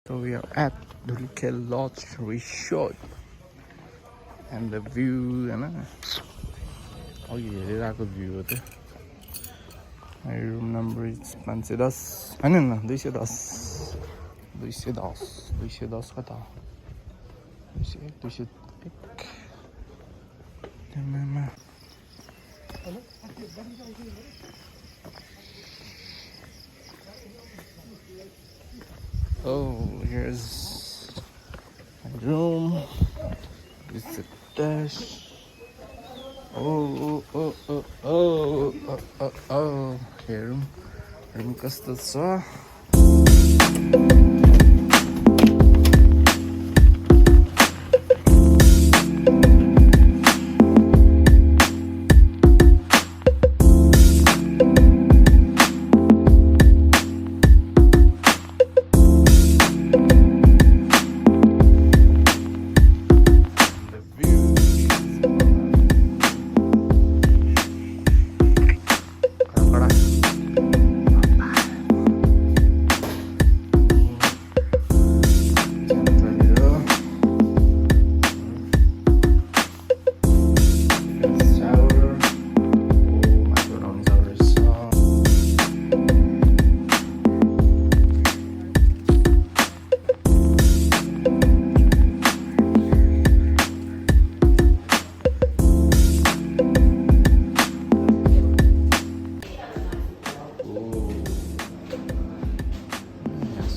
So we are at Dhulikhel Lodge Resort and the view and oh yeah, view of my room number is 510. I don't know, 210. 210 kata. 201. Tamam. Oh, here's my room. This is the dash. Oh. Here, room kasta sa.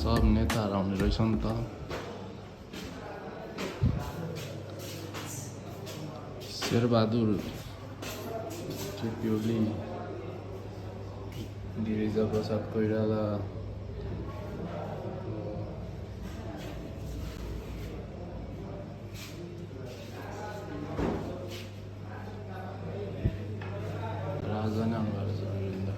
सब नेताहरू आउने रहेछ नि त शेरबहादुर केपी ओली गिरिजा प्रसाद कोइराला राजा नै आउनु भएको छ Birendra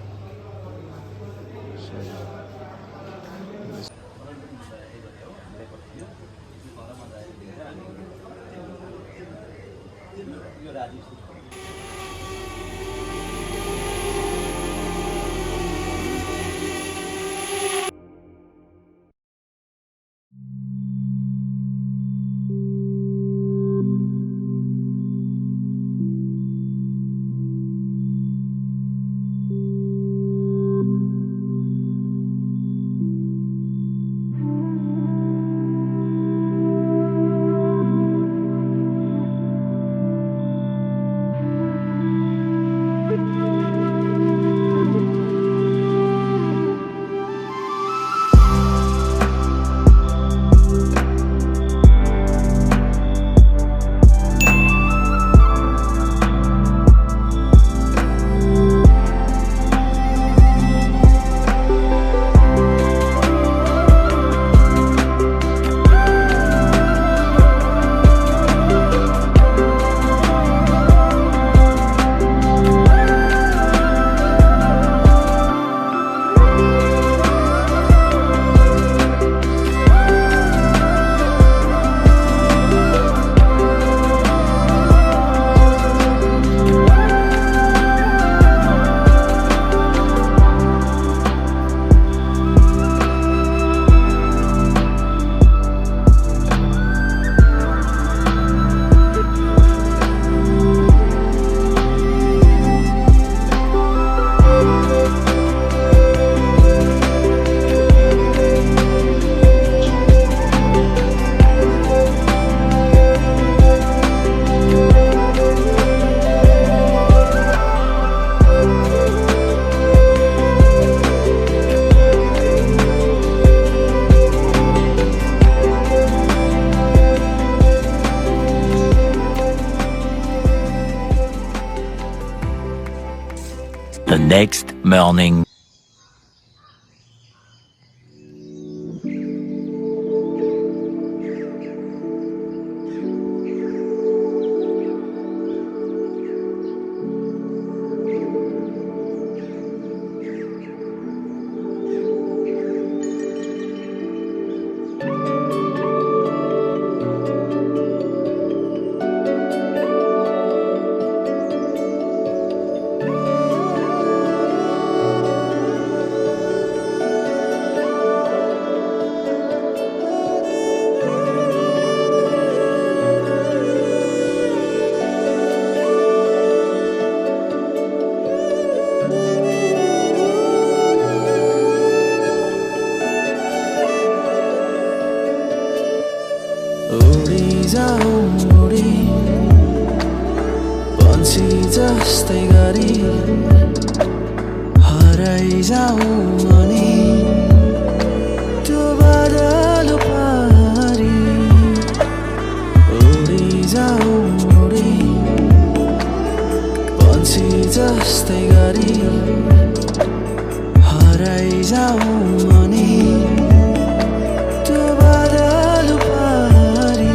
The next morning. उडी जाऊ उडी पन्छी जस्तै गरी हराइ जाऊ अनि त्यो बादल पारी उडी जाऊ उडी पन्छी जस्तै गरी हराइ जाऊ अनि त्यो बादल पारी